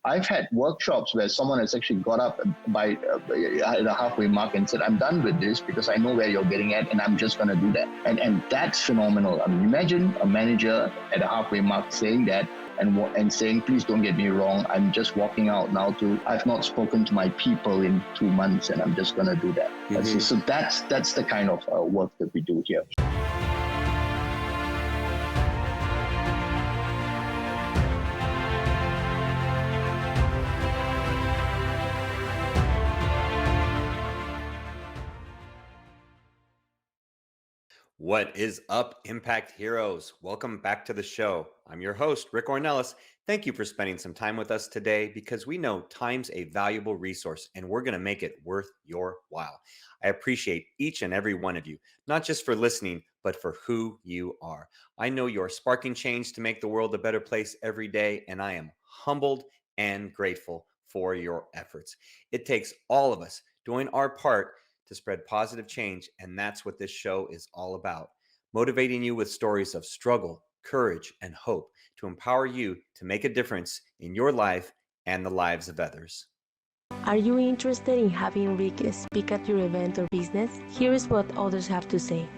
I've had workshops where someone has actually got up by the halfway mark and said, I'm done with this because I know where you're getting at and I'm just going to do that. And that's phenomenal. I mean, imagine a manager at the halfway mark saying that and saying, please don't get me wrong, I'm just walking out now I've not spoken to my people in 2 months and I'm just going to do that. Mm-hmm. So that's the kind of work that we do here. What is up, Impact Heroes? Welcome back to the show. I'm your host, Rick Ornelas. Thank you for spending some time with us today because we know time's a valuable resource and we're going to make it worth your while. I appreciate each and every one of you, not just for listening, but for who you are. I know you're sparking change to make the world a better place every day, and I am humbled and grateful for your efforts. It takes all of us doing our part to spread positive change, and that's what this show is all about. Motivating you with stories of struggle, courage, and hope to empower you to make a difference in your life and the lives of others. Are you interested in having Rick speak at your event or business? Here is what others have to say.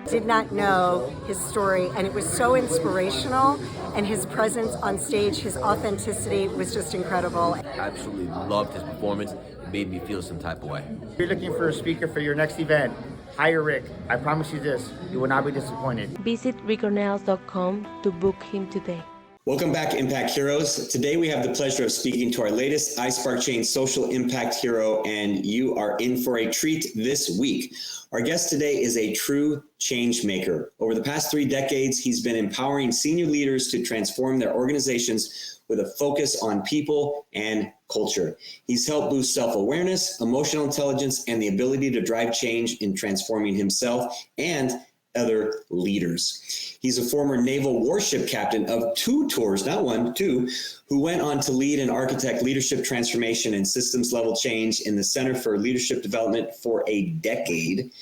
Did not know his story, and it was so inspirational, and his presence on stage, his authenticity was just incredible. I absolutely loved his performance. It made me feel some type of way. If you're looking for a speaker for your next event, hire Rick. I promise you this, you will not be disappointed. Visit rickornelas.com to book him today. Welcome back, Impact Heroes. Today we have the pleasure of speaking to our latest iSpark Chain social impact hero, and you are in for a treat this week. Our guest today is a true change maker. Over the past 3 decades, he's been empowering senior leaders to transform their organizations with a focus on people and culture. He's helped boost self-awareness, emotional intelligence, and the ability to drive change in transforming himself and other leaders. He's a former naval warship captain of 2 tours, not 1, 2, who went on to lead and architect leadership transformation and systems level change in the Center for Leadership Development for a decade.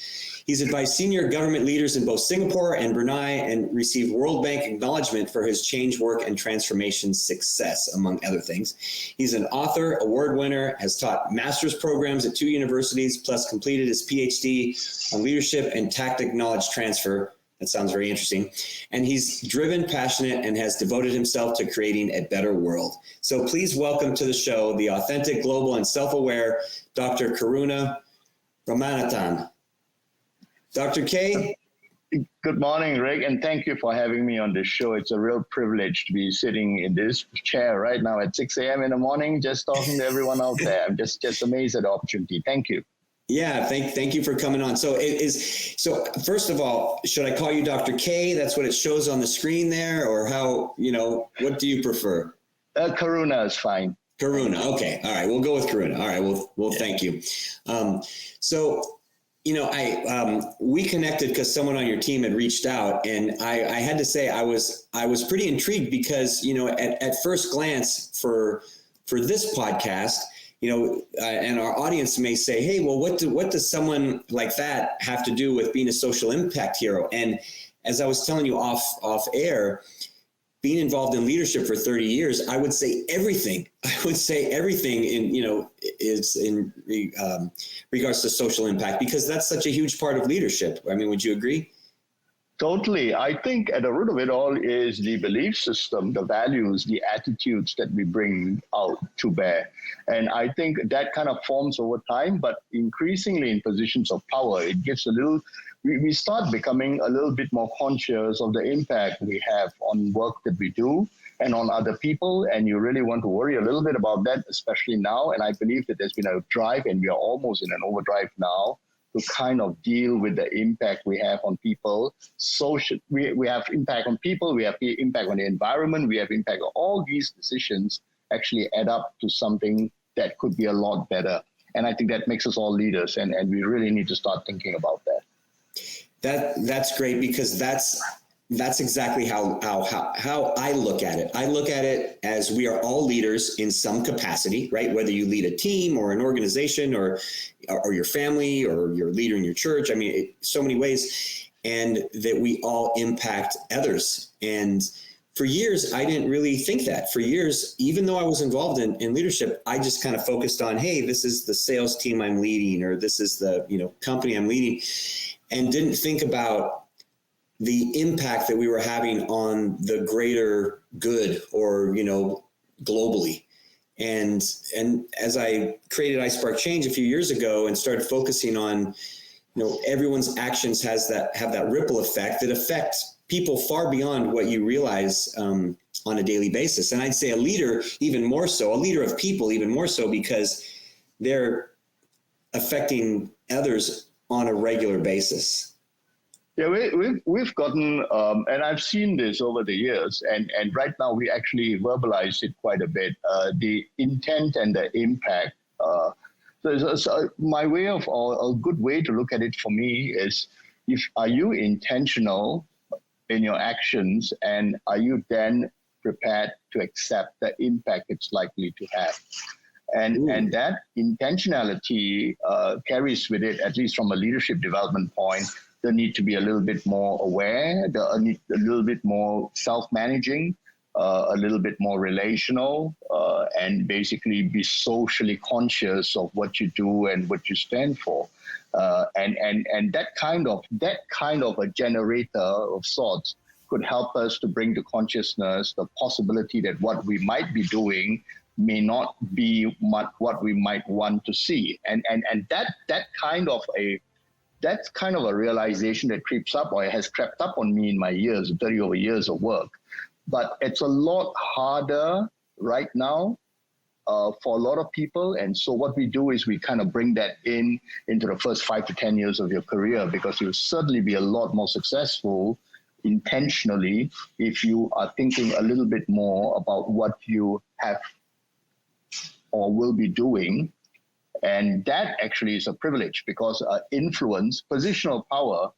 He's advised senior government leaders in both Singapore and Bernay and received World Bank acknowledgment for his change work and transformation success, among other things. He's an author, award winner, has taught master's programs at 2 universities, plus completed his PhD on leadership and tactic knowledge transfer. That sounds very interesting. And he's driven, passionate, and has devoted himself to creating a better world. So please welcome to the show the authentic, global, and self-aware Dr. Karuna Ramanathan. Dr. K. Good morning, Rick, and thank you for having me on this show. It's a real privilege to be sitting in this chair right now at 6 a.m. in the morning, just talking to everyone out there. I'm just amazed at the opportunity. Thank you. Yeah, thank you for coming on. So first of all, should I call you Dr. K? That's what it shows on the screen there, or how, what do you prefer? Karuna is fine. Karuna. Okay. All right. We'll go with Karuna. All right. Well, thank you. We connected because someone on your team had reached out, and I had to say I was pretty intrigued because, at first glance for this podcast, and our audience may say, hey, well, what does someone like that have to do with being a social impact hero? And as I was telling you off air, being involved in leadership for 30 years, I would say everything. Is in regards to social impact, because that's such a huge part of leadership. I mean, would you agree? Totally. I think at the root of it all is the belief system, the values, the attitudes that we bring out to bear. And I think that kind of forms over time, but increasingly in positions of power, it gives we start becoming a little bit more conscious of the impact we have on work that we do and on other people. And you really want to worry a little bit about that, especially now. And I believe that there's been a drive, and we are almost in an overdrive now, to kind of deal with the impact we have on people. We have impact on people, we have impact on the environment, we have impact on all these decisions actually add up to something that could be a lot better. And I think that makes us all leaders, and we really need to start thinking about that. That's great, because that's exactly how I look at it. I look at it as we are all leaders in some capacity, right? Whether you lead a team or an organization or your family or you're a leader in your church. I mean, so many ways, and that we all impact others. And for years, I didn't really think that. For years, even though I was involved in leadership, I just kind of focused on, hey, this is the sales team I'm leading, or this is the company I'm leading, and didn't think about the impact that we were having on the greater good, or globally. And as I created iSpark Change a few years ago and started focusing on, everyone's actions have that ripple effect that affects people far beyond what you realize on a daily basis. And I'd say a leader even more so, a leader of people even more so, because they're affecting others on a regular basis. Yeah, we've gotten, and I've seen this over the years, and right now we actually verbalize it quite a bit, the intent and the impact. So my way of, or a good way to look at it for me is, are you intentional in your actions, and are you then prepared to accept the impact it's likely to have? And that intentionality carries with it, at least from a leadership development point, the need to be a little bit more aware, a little bit more self-managing, a little bit more relational, and basically be socially conscious of what you do and what you stand for. And that kind of a generator of sorts could help us to bring to consciousness the possibility that what we might be doing may not be what we might want to see. And that's kind of a realization that creeps up, or has crept up on me in my 30 over years of work. But it's a lot harder right now for a lot of people. And so what we do is we kind of bring that into the first 5 to 10 years of your career, because you'll certainly be a lot more successful intentionally if you are thinking a little bit more about what you have or will be doing. And that actually is a privilege, because influence, positional power,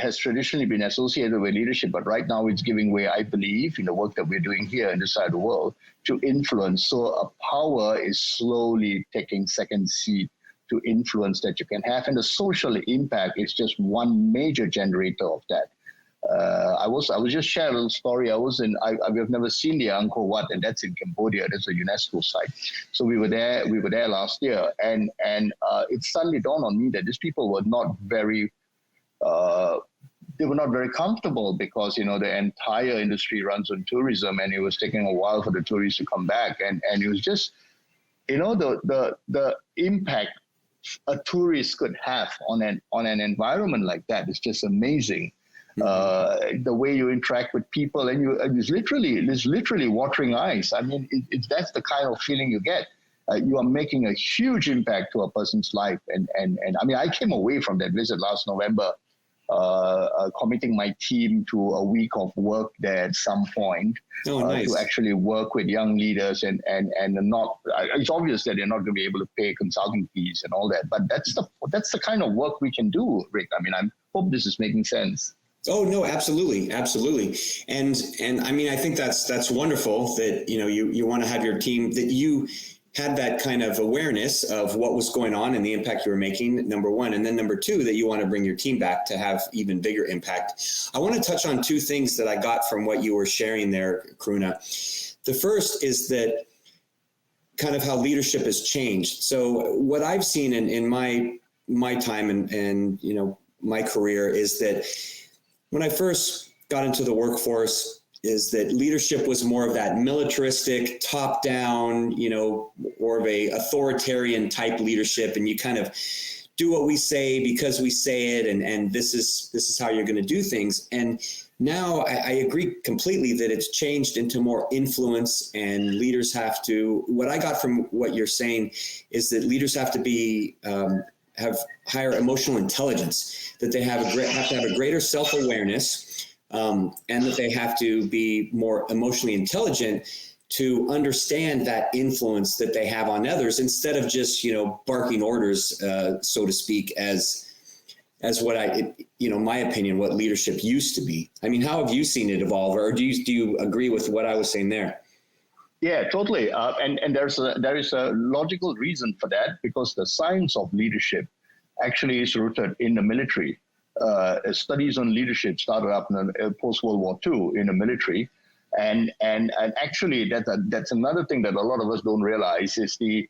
has traditionally been associated with leadership, but right now it's giving way, I believe, in the work that we're doing here in this side of the world, to influence. So a power is slowly taking second seat to influence that you can have. And the social impact is just one major generator of that. I was just sharing a little story. I've never seen the Angkor Wat, and that's in Cambodia. That's a UNESCO site. So we were there last year, and it suddenly dawned on me that these people were not very comfortable, because the entire industry runs on tourism, and it was taking a while for the tourists to come back, and it was just the impact a tourist could have on an environment like that is just amazing. The way you interact with people, and it's literally watering eyes. I mean, that's the kind of feeling you get. You are making a huge impact to a person's life, and I mean, I came away from that visit last November, committing my team to a week of work there at some point. Nice. To actually work with young leaders, and not. It's obvious that they're not going to be able to pay consulting fees and all that, but that's the kind of work we can do, Rick. I mean, I hope this is making sense. Oh no, absolutely. And I mean, I think that's wonderful that, you want to have your team, that you had that kind of awareness of what was going on and the impact you were making, number one. And then number two, that you want to bring your team back to have even bigger impact. I want to touch on two things that I got from what you were sharing there, Karuna. The first is that kind of how leadership has changed. So what I've seen in my time and my career is that when I first got into the workforce, is that leadership was more of that militaristic, top-down, or of a authoritarian type leadership, and you kind of do what we say because we say it, and this is how you're going to do things. And now I agree completely that it's changed into more influence, and leaders have to. What I got from what you're saying is that leaders have to be have higher emotional intelligence, that they have to have a greater self-awareness, and that they have to be more emotionally intelligent to understand that influence that they have on others, instead of just, barking orders, so to speak, as what my opinion, what leadership used to be. I mean, how have you seen it evolve, or do you agree with what I was saying there? Yeah, totally. And there is a logical reason for that, because the science of leadership actually is rooted in the military. Studies on leadership started up in post-World War II in the military. And actually that's another thing that a lot of us don't realize is the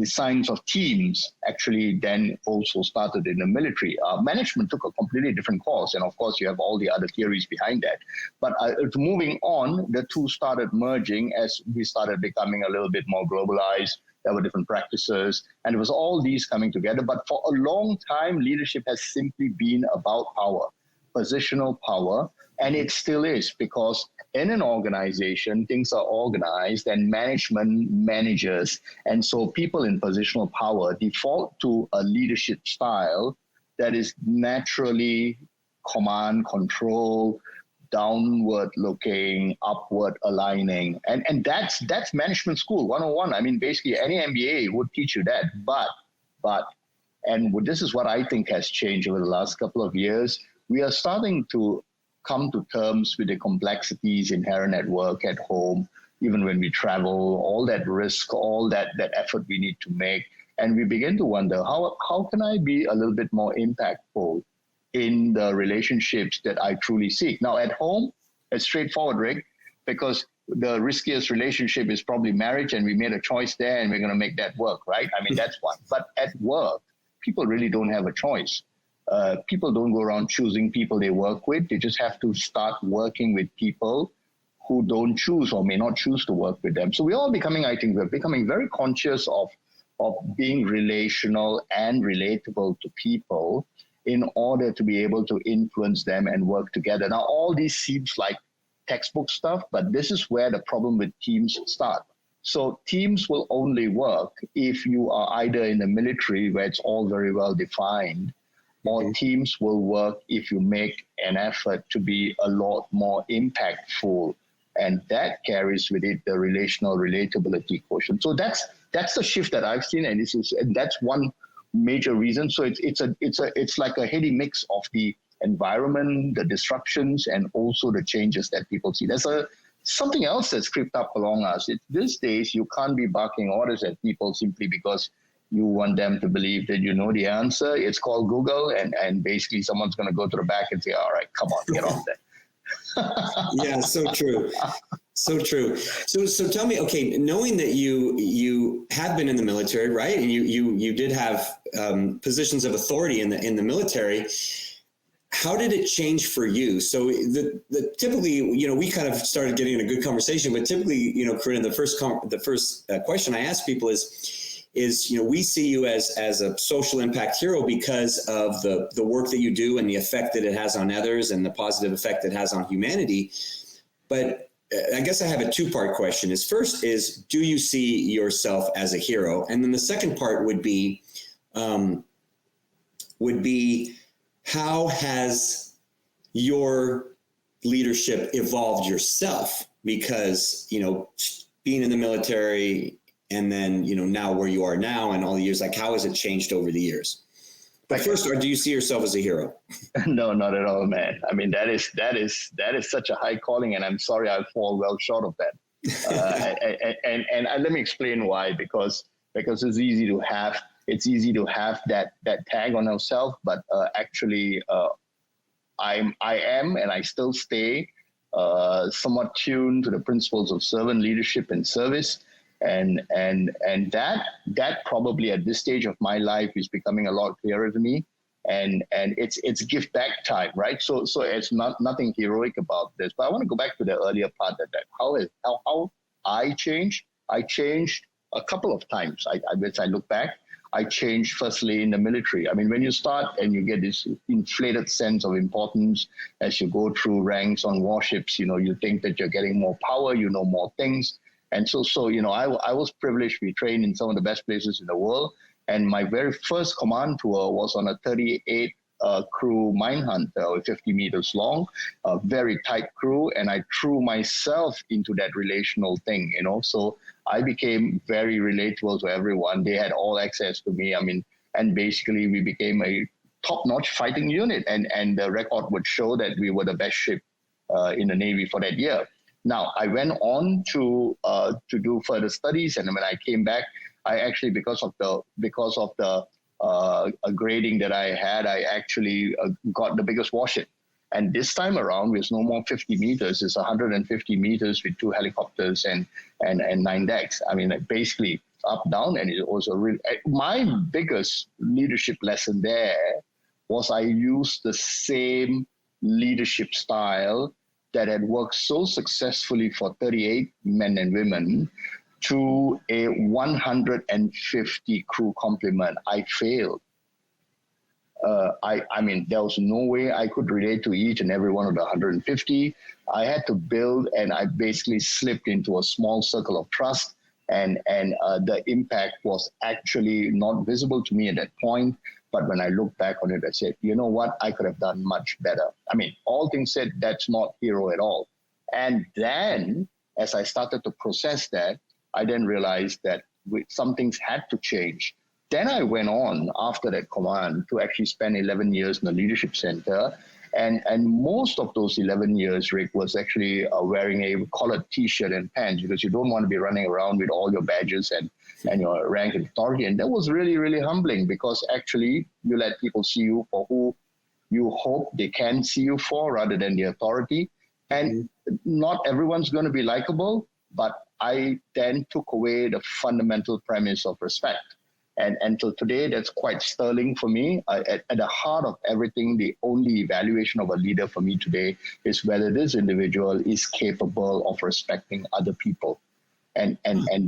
science of teams actually then also started in the military. Management took a completely different course, and of course you have all the other theories behind that. But moving on, the two started merging as we started becoming a little bit more globalized. There were different practices, and it was all these coming together. But for a long time, leadership has simply been about power, positional power, and it still is, because in an organization, things are organized and management manages. And so people in positional power default to a leadership style that is naturally command, control, downward looking, upward aligning. And that's management school 101. I mean, basically any MBA would teach you that. But this is what I think has changed over the last couple of years. We are starting to come to terms with the complexities inherent at work, at home, even when we travel, all that risk, all that effort we need to make. And we begin to wonder, how can I be a little bit more impactful in the relationships that I truly seek? Now, at home, it's straightforward, Rick, because the riskiest relationship is probably marriage, and we made a choice there, and we're going to make that work, right? I mean, that's one. But at work, people really don't have a choice. People don't go around choosing people they work with. They just have to start working with people who don't choose or may not choose to work with them. So we're all becoming, I think, we're becoming very conscious of being relational and relatable to people in order to be able to influence them and work together. Now, all this seems like textbook stuff, but this is where the problem with teams start. So teams will only work if you are either in the military, where it's all very well defined, or teams will work if you make an effort to be a lot more impactful. And that carries with it the relational relatability quotient. So that's the shift that I've seen, and that's one major reason. So it's like a heady mix of the environment, the disruptions, and also the changes that people see. There's something else that's crept up along us. These days, you can't be barking orders at people simply because you want them to believe that you know the answer. It's called Google, and basically someone's going to go to the back and say, all right, come on, get on there. Yeah, so true. So true. So tell me, okay, knowing that you have been in the military, right? And you did have positions of authority in the military. How did it change for you? So typically, we kind of started getting in a good conversation, but typically, Karuna, the first question I ask people is we see you as a social impact hero because of the work that you do and the effect that it has on others and the positive effect it has on humanity. But I guess I have a two-part question. First is, do you see yourself as a hero? And then the second part would be how has your leadership evolved yourself? Because, being in the military and then, now where you are now and all the years, like how has it changed over the years? But first, do you see yourself as a hero? No, not at all, man. I mean, that is such a high calling, and I'm sorry I fall well short of that. And let me explain why. Because it's easy to have that tag on ourselves, but actually, I am and I still stay somewhat tuned to the principles of servant leadership and service. And that probably at this stage of my life is becoming a lot clearer to me, and it's give back time, right? So it's nothing heroic about this. But I want to go back to the earlier part that how I changed. I changed a couple of times. I look back, I changed firstly in the military. I mean, when you start and you get this inflated sense of importance as you go through ranks on warships, you think that you're getting more power, more things. And so I was privileged to be trained in some of the best places in the world. And my very first command tour was on a 38 crew mine hunter, 50 meters long, a very tight crew. And I threw myself into that relational thing, So I became very relatable to everyone. They had all access to me. I mean, and basically we became a top-notch fighting unit. And the record would show that we were the best ship in the Navy for that year. Now, I went on to do further studies, and when I came back, I actually, because of the grading that I had, I actually got the biggest warship. And this time around, it's no more 50 meters. It's 150 meters with 2 helicopters and 9 decks. I mean, basically up, down. And it was my biggest leadership lesson there was I used the same leadership style that had worked so successfully for 38 men and women to a 150 crew complement. I failed. I mean, there was no way I could relate to each and every one of the 150. I had to build, and I basically slipped into a small circle of trust, and the impact was actually not visible to me at that point. But when I look back on it, I said, you know what? I could have done much better. I mean, all things said, that's not hero at all. And then, as I started to process that, I then realized that some things had to change. Then I went on after that command to actually spend 11 years in the leadership center. And most of those 11 years, Rick, was actually wearing a collared T-shirt and pants, because you don't want to be running around with all your badges and your rank and authority. And that was really, really humbling, because actually you let people see you for who you hope they can see you for, rather than the authority. And not everyone's going to be likable, but I then took away the fundamental premise of respect. And until today, that's quite sterling for me. At the heart of everything, the only evaluation of a leader for me today is whether this individual is capable of respecting other people. And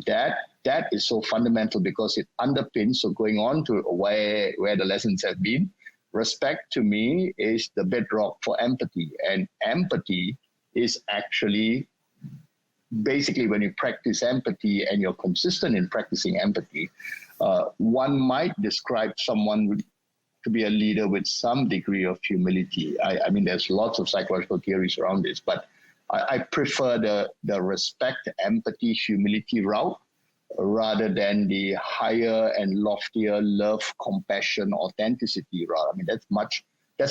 that is so fundamental, because it underpins, so going on to where the lessons have been, respect to me is the bedrock for empathy. And empathy is actually basically when you practice empathy and you're consistent in practicing empathy, one might describe someone to be a leader with some degree of humility. I mean, there's lots of psychological theories around this, but I prefer the respect, empathy, humility route rather than the higher and loftier love, compassion, authenticity route. I mean, that's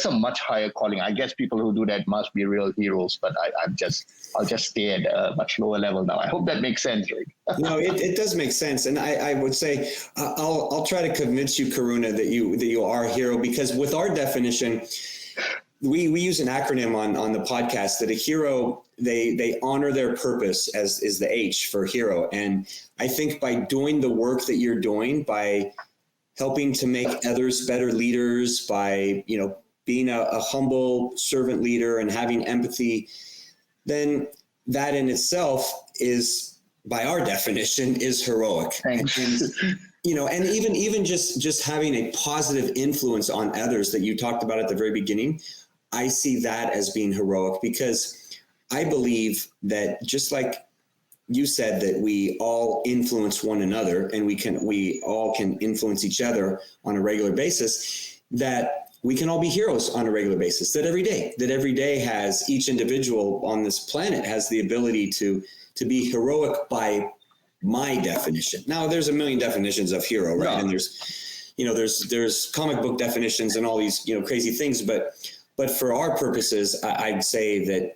a much higher calling. I guess people who do that must be real heroes, but I'll just stay at a much lower level now. I hope that makes sense, right? No, it does make sense. And I would say, I'll try to convince you, Karuna, that you are a hero, because with our definition, we use an acronym on the podcast that a hero, they honor their purpose, as is the H for hero. And I think by doing the work that you're doing, by helping to make others better leaders, by, being a humble servant leader and having empathy, then that in itself is, by our definition, is heroic. Thanks. And even just having a positive influence on others that you talked about at the very beginning, I see that as being heroic, because I believe that, just like you said, that we all influence one another, and we all can influence each other on a regular basis, that we can all be heroes on a regular basis, that every day has, each individual on this planet has the ability to be heroic by my definition. Now, there's a million definitions of hero, right? Yeah. And there's comic book definitions and all these, crazy things, but for our purposes, I'd say that,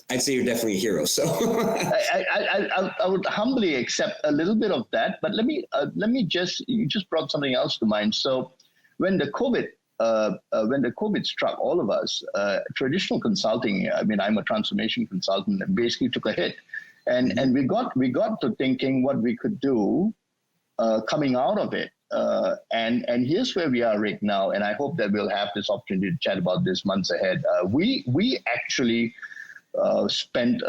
I'd say you're definitely a hero. So I would humbly accept a little bit of that, but let me you just brought something else to mind. So when the COVID struck all of us, traditional consulting, I mean, I'm a transformation consultant, and basically took a hit. And we got to thinking what we could do coming out of it. And here's where we are right now, and I hope that we'll have this opportunity to chat about this months ahead. We actually spent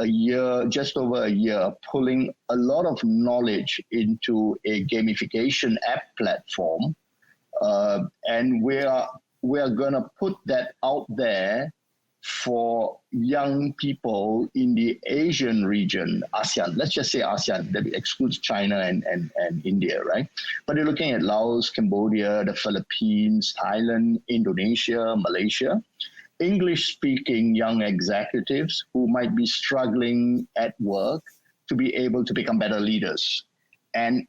just over a year, pulling a lot of knowledge into a gamification app platform. And we're going to put that out there for young people in the Asian region, ASEAN. Let's just say ASEAN, that excludes China and India, right? But you're looking at Laos, Cambodia, the Philippines, Thailand, Indonesia, Malaysia. English-speaking young executives who might be struggling at work to be able to become better leaders. And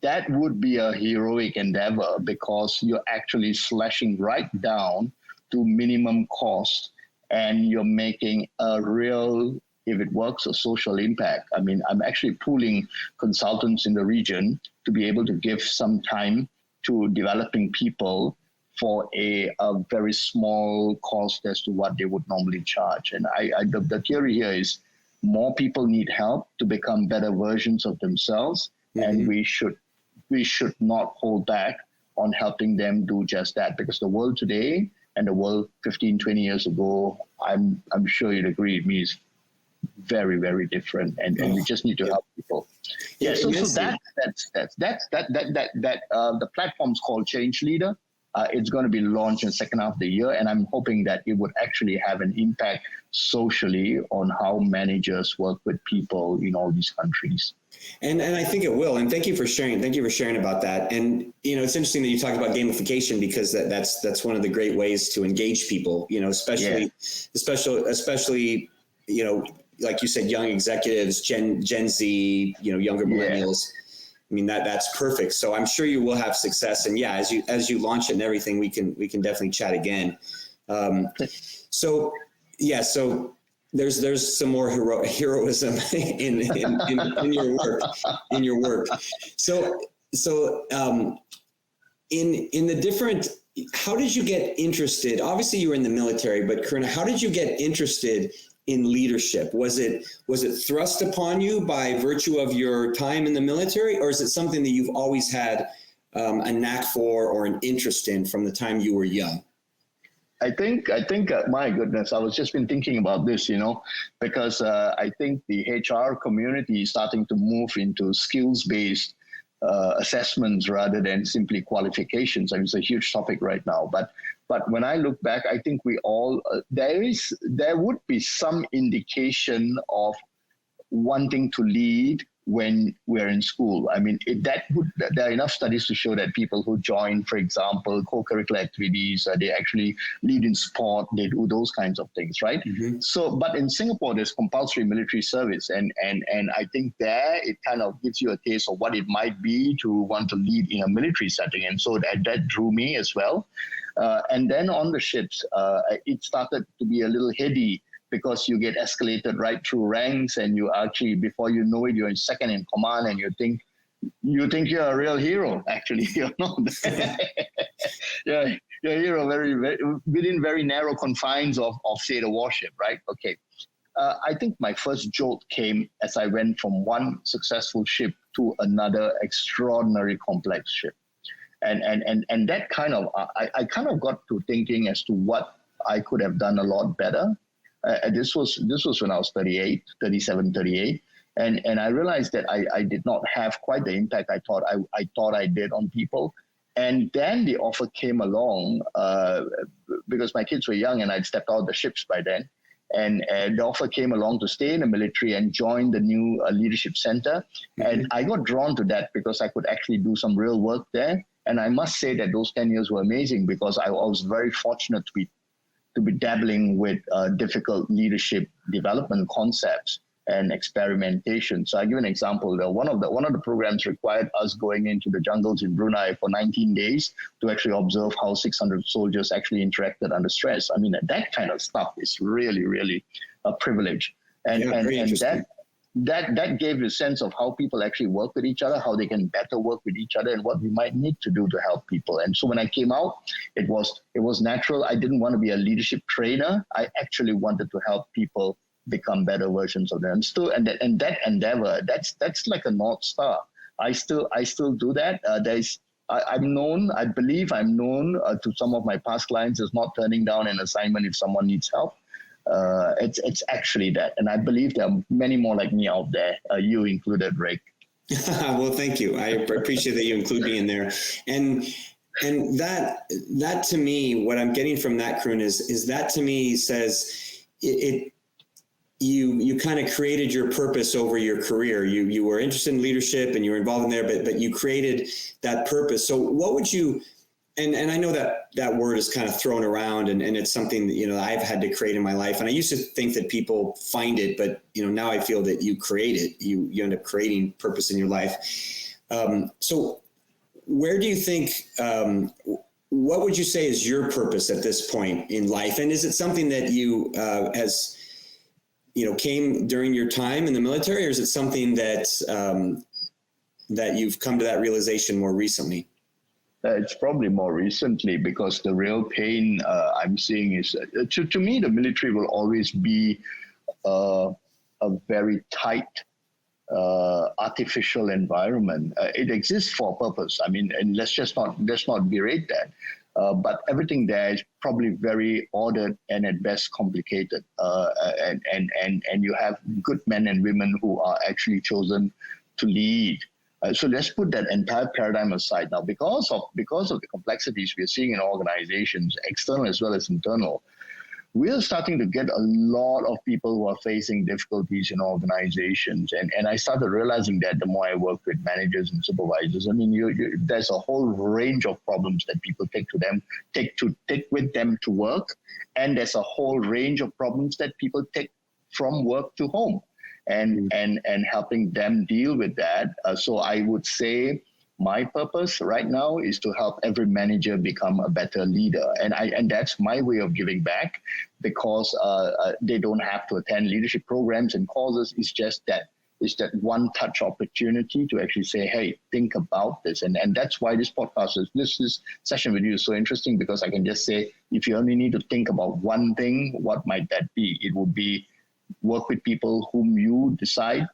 that would be a heroic endeavor, because you're actually slashing right down to minimum cost, and you're making a real, if it works, a social impact. I mean, I'm actually pooling consultants in the region to be able to give some time to developing people for a very small cost as to what they would normally charge. And the theory here is more people need help to become better versions of themselves, and we should not hold back on helping them do just that, because the world today and the world 15, 20 years ago, I'm sure you'd agree with me, is very, very different, and we just need to help people. Yeah, so the platform's called Change Leader. It's going to be launched in the second half of the year, and I'm hoping that it would actually have an impact socially on how managers work with people in all these countries. And I think it will. And thank you for sharing. Thank you for sharing about that. And it's interesting that you talk about gamification, because that's one of the great ways to engage people. Especially like you said, young executives, Gen Z, younger millennials. I mean, that's perfect. So I'm sure you will have success. And as you launch it and everything, we can definitely chat again. So there's some more heroism in your work. So in the different, how did you get interested? Obviously you were in the military, but Karuna, how did you get interested in leadership? Was it thrust upon you by virtue of your time in the military, or is it something that you've always had a knack for or an interest in from the time you were young? I think, my goodness, I was just been thinking about this, because I think the HR community is starting to move into skills-based assessments rather than simply qualifications. I mean, it's a huge topic right now. But when I look back, I think we all, there would be some indication of wanting to lead when we're in school. I mean, there are enough studies to show that people who join, for example, co-curricular activities, they actually lead in sport, they do those kinds of things, right? So, but in Singapore, there's compulsory military service, and I think there it kind of gives you a taste of what it might be to want to lead in a military setting, and so that drew me as well. And then on the ships, it started to be a little heady, because you get escalated right through ranks, and you actually, before you know it, you're in second in command, and you think you're a real hero. Actually, you're not. You're a hero within very narrow confines of say the warship, right? Okay. I think my first jolt came as I went from one successful ship to another extraordinary complex ship, and that kind of I kind of got to thinking as to what I could have done a lot better. This was when I was 37, 38. And I realized that I did not have quite the impact I thought I did on people. And then the offer came along, because my kids were young and I'd stepped out of the ships by then. And the offer came along to stay in the military and join the new leadership center. And I got drawn to that because I could actually do some real work there. And I must say that those 10 years were amazing, because I was very fortunate to be dabbling with difficult leadership development concepts and experimentation. So I give an example. One of the programs required us going into the jungles in Brunei for 19 days to actually observe how 600 soldiers actually interacted under stress. I mean, that kind of stuff is really, really a privilege. And that gave a sense of how people actually work with each other, how they can better work with each other, and what we might need to do to help people. And so when I came out, it was natural. I didn't want to be a leadership trainer. I actually wanted to help people become better versions of them. And that endeavor, that's like a North Star. I still do that. I believe I'm known to some of my past clients as not turning down an assignment if someone needs help. It's actually that, and I believe there are many more like me out there, you included, Rick. Well, thank you. I appreciate that you include me in there, and that to me, what I'm getting from that, Karuna, is that to me says you kind of created your purpose over your career. You were interested in leadership and you were involved in there, but you created that purpose. So what would you? And I know that word is kind of thrown around, and it's something that, I've had to create in my life. And I used to think that people find it, but, now I feel that you create it. You end up creating purpose in your life. So where do you think, what would you say is your purpose at this point in life? And is it something that you came during your time in the military, or is it something that you've come to that realization more recently? It's probably more recently, because the real pain I'm seeing is, to me, the military will always be a very tight, artificial environment. It exists for a purpose. I mean, and let's not berate that. But everything there is probably very ordered and at best complicated. And you have good men and women who are actually chosen to lead. So let's put that entire paradigm aside now. Because of the complexities we're seeing in organizations, external as well as internal, we're starting to get a lot of people who are facing difficulties in organizations. And I started realizing that the more I work with managers and supervisors. I mean, there's a whole range of problems that people take with them to work. And there's a whole range of problems that people take from work to home. And helping them deal with that. So I would say my purpose right now is to help every manager become a better leader. And that's my way of giving back, because they don't have to attend leadership programs and courses. It's that one touch opportunity to actually say, hey, think about this. And that's why this podcast this session with you is so interesting, because I can just say, if you only need to think about one thing, what might that be? It would be work with people whom you decide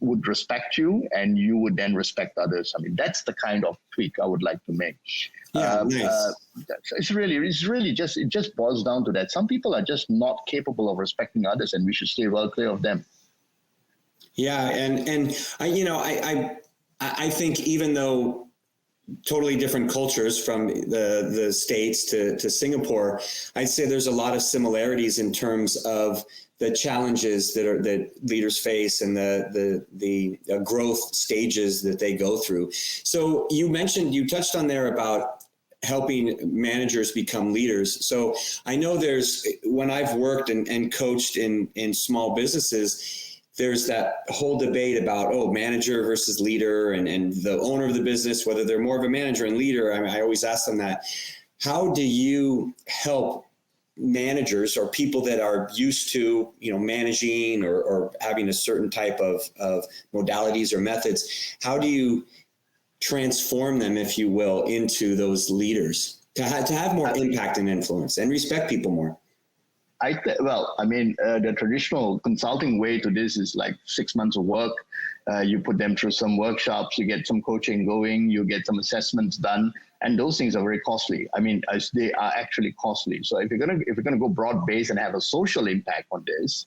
would respect you, and you would then respect others. I mean, that's the kind of tweak I would like to make. Nice. It just boils down to that. Some people are just not capable of respecting others, and we should stay well clear of them. Yeah, and I think, even though totally different cultures from the States to Singapore, I'd say there's a lot of similarities in terms of the challenges that leaders face and the growth stages that they go through. So you touched on there about helping managers become leaders. So I know when I've worked and coached in small businesses, there's that whole debate about, manager versus leader, and the owner of the business, whether they're more of a manager and leader. I always ask them that. How do you help managers or people that are used to, managing or having a certain type of modalities or methods? How do you transform them, if you will, into those leaders to have more impact and influence and respect people more? The traditional consulting way to this is like 6 months of work. You put them through some workshops, you get some coaching going, you get some assessments done, and those things are very costly. I mean, they are actually costly. So if you're gonna go broad based and have a social impact on this,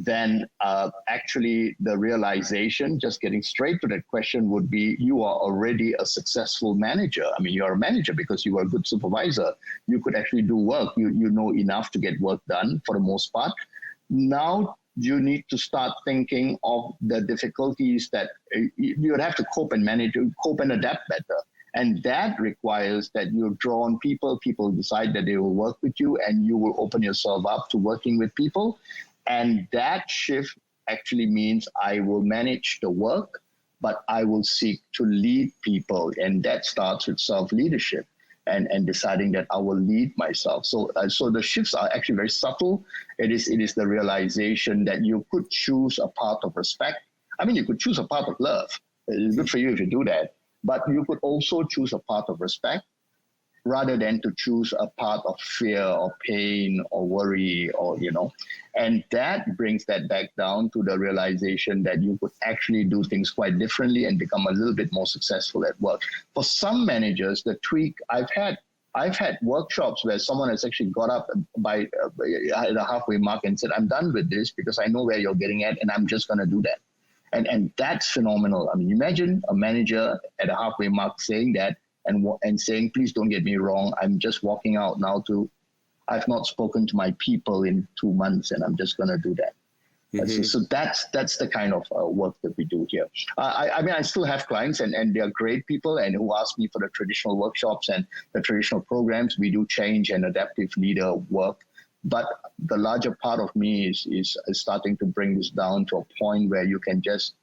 then actually the realization, just getting straight to that question, would be you are already a successful manager. I mean, you're a manager because you are a good supervisor. You could actually do work. You know enough to get work done for the most part. Now you need to start thinking of the difficulties that you would have to cope and adapt better. And that requires that you draw on people decide that they will work with you, and you will open yourself up to working with people. And that shift actually means I will manage the work, but I will seek to lead people. And that starts with self-leadership and deciding that I will lead myself. So the shifts are actually very subtle. It is the realization that you could choose a path of respect. I mean, you could choose a path of love. It's good for you if you do that. But you could also choose a path of respect, rather than to choose a path of fear or pain or worry and that brings that back down to the realization that you could actually do things quite differently and become a little bit more successful at work. For some managers, the tweak I've had workshops where someone has actually got up by the halfway mark and said, I'm done with this because I know where you're getting at and I'm just going to do that. And that's phenomenal. I mean, imagine a manager at a halfway mark saying that, and saying, please don't get me wrong, I'm just walking out now I've not spoken to my people in 2 months and I'm just going to do that. Mm-hmm. So that's the kind of work that we do here. I still have clients and they're great people and who ask me for the traditional workshops and the traditional programs. We do change and adaptive leader work. But the larger part of me is starting to bring this down to a point where you can just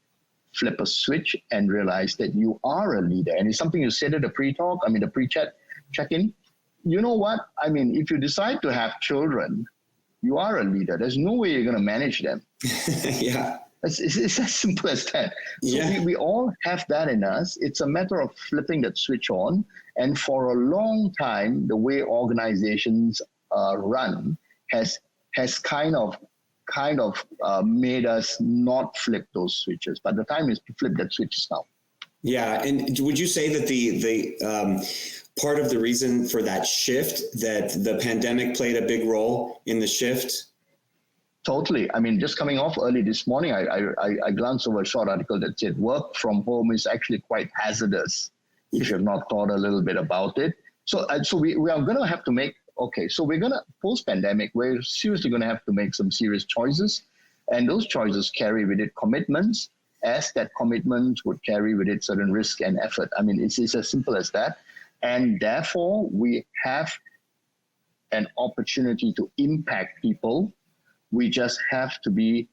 flip a switch and realize that you are a leader. And it's something you said at the pre-talk, the pre-chat check-in. You know what? I mean, if you decide to have children, you are a leader. There's no way you're going to manage them. Yeah. It's as simple as that. So Yeah. we all have that in us. It's a matter of flipping that switch on. And for a long time, the way organizations run has kind of made us not flip those switches. But the time is to flip that switches now. Yeah, and would you say that the part of the reason for that shift, that the pandemic played a big role in the shift? Totally. I mean, just coming off early this morning, I glanced over a short article that said work from home is actually quite hazardous if you've not thought a little bit about it. So we are going to have to make, so we're going to, post-pandemic, we're seriously going to have to make some serious choices. And those choices carry with it commitments, as that commitment would carry with it certain risk and effort. I mean, it's as simple as that. And therefore, we have an opportunity to impact people. We just have to be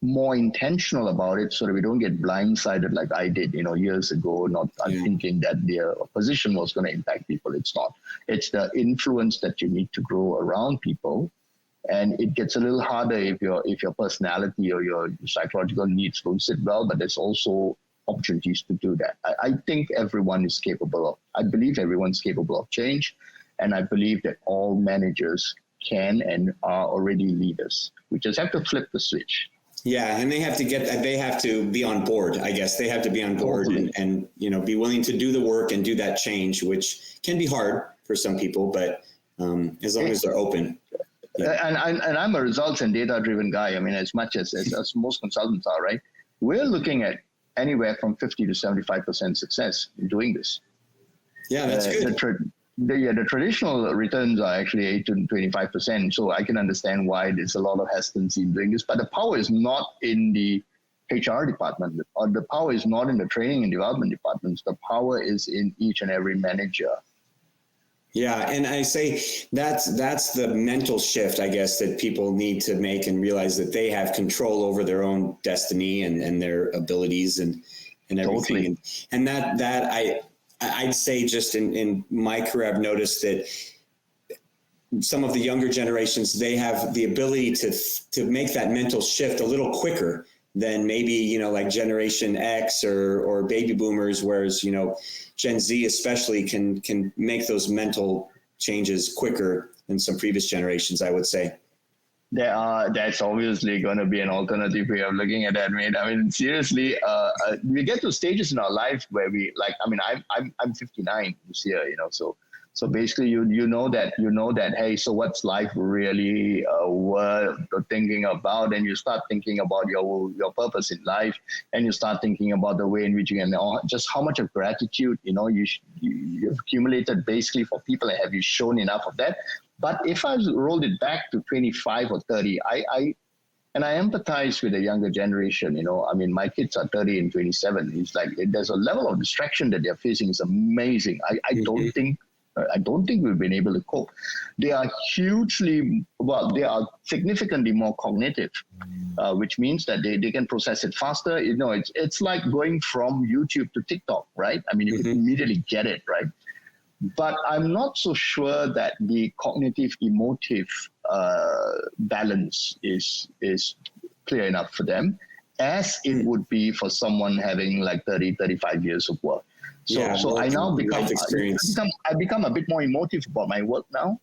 more intentional about it so that we don't get blindsided like I did, years ago, not thinking that their position was going to impact people. It's not. It's the influence that you need to grow around people. And it gets a little harder if your personality or your psychological needs don't sit well, but there's also opportunities to do that. I think everyone is I believe everyone's capable of change. And I believe that all managers can and are already leaders. We just have to flip the switch. Yeah, and they have to be on board, I guess. They have to be on board and be willing to do the work and do that change, which can be hard for some people, but as long as they're open. Yeah. And I'm a results and data-driven guy. I mean, as much as most consultants are, right? We're looking at anywhere from 50 to 75% success in doing this. Yeah, that's good. The traditional returns are actually 8 to 25%. So I can understand why there's a lot of hesitancy in doing this. But the power is not in the HR department, or the power is not in the training and development departments. The power is in each and every manager. Yeah, and I say that's the mental shift, I guess, that people need to make and realize that they have control over their own destiny and their abilities and everything. Totally. And that I'd say just in my career, I've noticed that some of the younger generations, they have the ability to make that mental shift a little quicker than maybe, like Generation X or baby boomers, whereas, Gen Z especially can make those mental changes quicker than some previous generations, I would say. That's obviously going to be an alternative way of looking at that, mate. I mean, seriously, we get to stages in our life where I'm 59 this year, so basically you know that, hey, so what's life really worth thinking about? And you start thinking about your purpose in life, and you start thinking about the way in which you can, just how much of gratitude, you've accumulated basically for people, and have you shown enough of that? But if I rolled it back to 25 or 30, I empathize with the younger generation. I mean, my kids are 30 and 27. It's like there's a level of distraction that they're facing is amazing. I don't think we've been able to cope. They are significantly more cognitive, which means that they can process it faster. It's like going from YouTube to TikTok, right? I mean, you can immediately get it, right? But I'm not so sure that the cognitive emotive balance is clear enough for them, as it would be for someone having like 30, 35 years of work. So I now become a bit more emotive about my work now,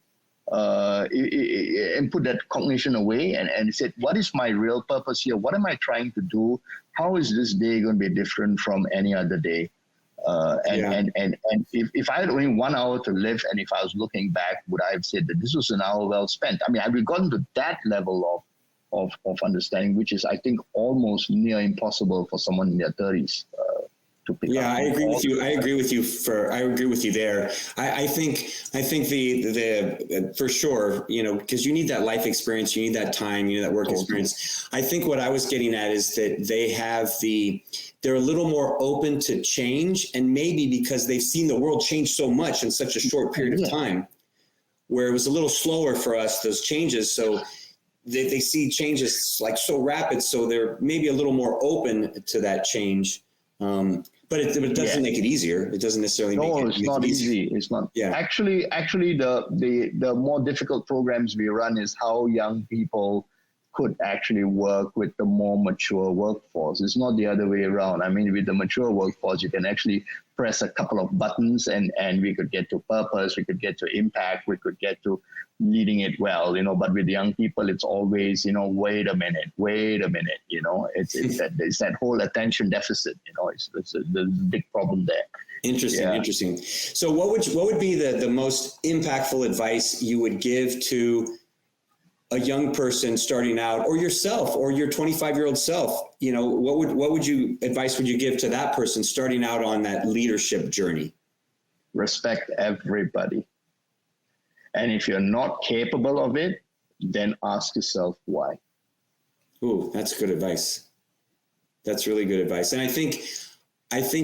and put that cognition away and said, what is my real purpose here? What am I trying to do? How is this day going to be different from any other day? And if I had only 1 hour to live, and if I was looking back, would I have said that this was an hour well spent? I mean, have we gotten to that level of understanding, which is, I think, almost near impossible for someone in their 30s to pick up. Yeah, I agree with you. I agree with you there. I think the for sure, because you need that life experience, you need that time, you need that work experience. I think what I was getting at is that they're a little more open to change, and maybe because they've seen the world change so much in such a short period of time, where it was a little slower for us, those changes. So they see changes like so rapid. So they're maybe a little more open to that change. But it doesn't make it easier. It doesn't necessarily make it easier. No, it's not easy. It's not. Yeah. Actually, the more difficult programs we run is how young people could actually work with the more mature workforce. It's not the other way around. I mean, with the mature workforce, you can actually press a couple of buttons and we could get to purpose, we could get to impact, we could get to leading it well, but with young people, it's always, wait a minute, it's that whole attention deficit, it's a big problem there. Interesting. So what would be the most impactful advice you would give to a young person starting out, or yourself, or your 25-year-old self? What advice would you give to that person starting out on that leadership journey? Respect everybody. And if you're not capable of it, then ask yourself why. Ooh, that's good advice. That's really good advice. And I think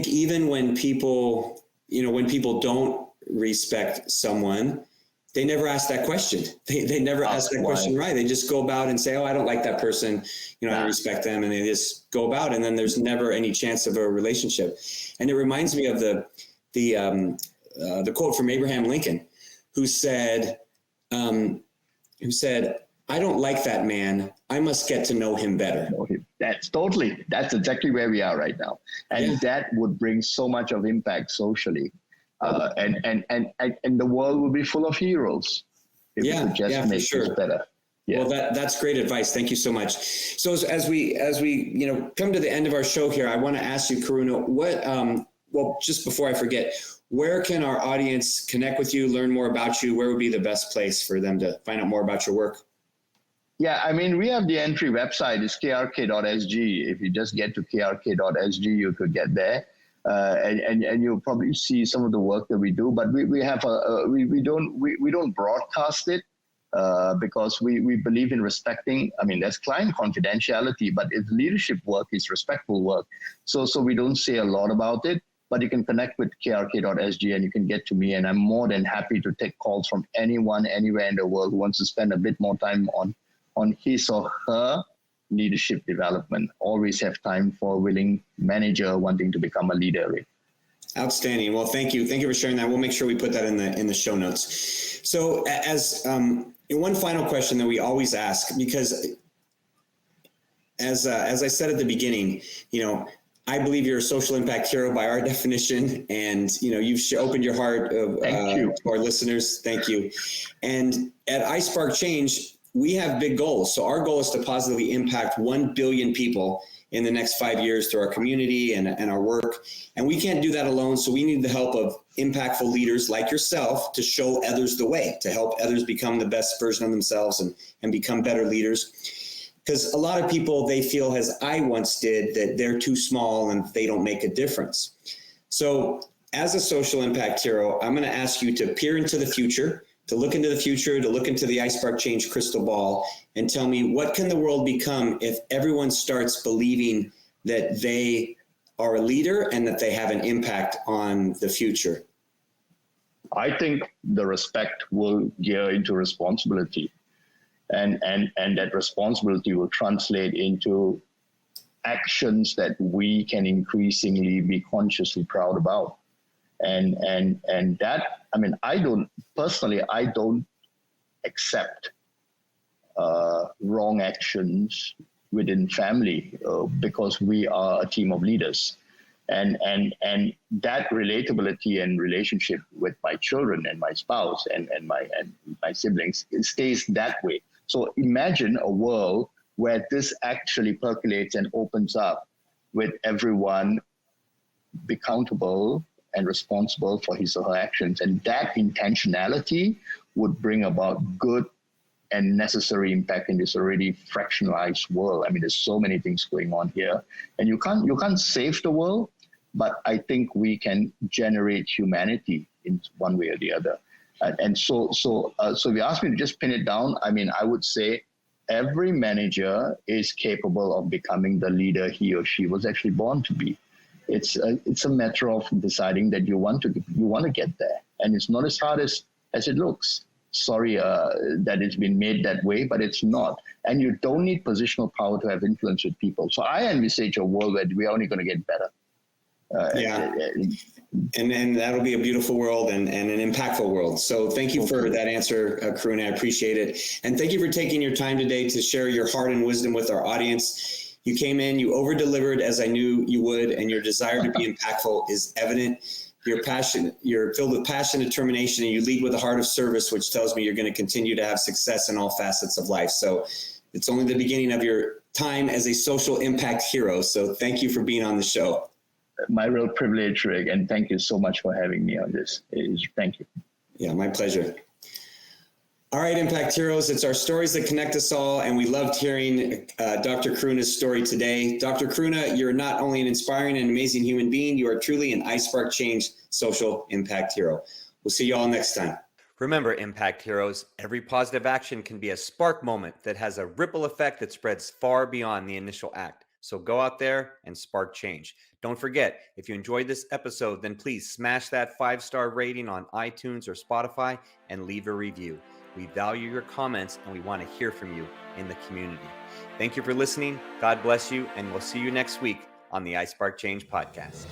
even when people don't respect someone, they never ask that question. They never ask that question right. They just go about and say, oh, I don't like that person. I don't respect them. And they just go about, and then there's never any chance of a relationship. And it reminds me of the quote from Abraham Lincoln, who said, I don't like that man. I must get to know him better. That's exactly where we are right now. And that would bring so much of impact socially. And the world will be full of heroes if we could just make this better. Yeah. Well, that's great advice. Thank you so much. So as we come to the end of our show here, I want to ask you, Karuna, just before I forget, where can our audience connect with you, learn more about you? Where would be the best place for them to find out more about your work? Yeah, I mean, we have the entry website, it's krk.sg. If you just get to krk.sg, you could get there. And you'll probably see some of the work that we do, but we don't broadcast it because we believe in respecting. I mean, there's client confidentiality, but if leadership work is respectful work, so we don't say a lot about it. But you can connect with krk.sg and you can get to me, and I'm more than happy to take calls from anyone anywhere in the world who wants to spend a bit more time on his or her leadership development. Always have time for a willing manager wanting to become a leader. Outstanding. Well, thank you for sharing that. We'll make sure we put that in the show notes. So, as one final question that we always ask, because as I said at the beginning, I believe you're a social impact hero by our definition, and you've opened your heart to our listeners. Thank you. And at iSpark Change, we have big goals. So our goal is to positively impact 1 billion people in the next 5 years through our community and our work. And we can't do that alone. So we need the help of impactful leaders like yourself to show others the way, to help others become the best version of themselves and become better leaders. Because a lot of people, they feel, as I once did, that they're too small and they don't make a difference. So as a social impact hero, I'm going to ask you to peer into the future, to look into the future, to look into the iSpark Change crystal ball, and tell me, what can the world become if everyone starts believing that they are a leader and that they have an impact on the future? I think the respect will gear into responsibility. And that responsibility will translate into actions that we can increasingly be consciously proud about. And that, I mean, I don't accept wrong actions within family because we are a team of leaders. And that relatability and relationship with my children and my spouse and my siblings, it stays that way. So imagine a world where this actually percolates and opens up with everyone be accountable and responsible for his or her actions. And that intentionality would bring about good and necessary impact in this already fractionalized world. I mean, there's so many things going on here, and you can't save the world, but I think we can generate humanity in one way or the other. So if you ask me to just pin it down, I mean, I would say every manager is capable of becoming the leader he or she was actually born to be. It's a matter of deciding that you want to get there, and it's not as hard as it looks. Sorry that it's been made that way, but it's not. And you don't need positional power to have influence with people. So I envisage a world where we're only going to get better. Yeah. And that'll be a beautiful world and an impactful world. So thank you for that answer, Karuna. I appreciate it. And thank you for taking your time today to share your heart and wisdom with our audience. You came in, you over-delivered as I knew you would, and your desire to be impactful is evident. You're filled with passion, determination, and you lead with a heart of service, which tells me you're going to continue to have success in all facets of life. So it's only the beginning of your time as a social impact hero. So thank you for being on the show. My real privilege, Rick, and thank you so much for having me on this. Thank you. Yeah, my pleasure. All right, Impact Heroes, it's our stories that connect us all, and we loved hearing Dr. Karuna's story today. Dr. Karuna, you're not only an inspiring and amazing human being, you are truly an iSpark Change social impact hero. We'll see you all next time. Remember, Impact Heroes, every positive action can be a spark moment that has a ripple effect that spreads far beyond the initial act. So go out there and spark change. Don't forget, if you enjoyed this episode, then please smash that 5-star rating on iTunes or Spotify and leave a review. We value your comments and we want to hear from you in the community. Thank you for listening. God bless you, and we'll see you next week on the iSpark Change podcast.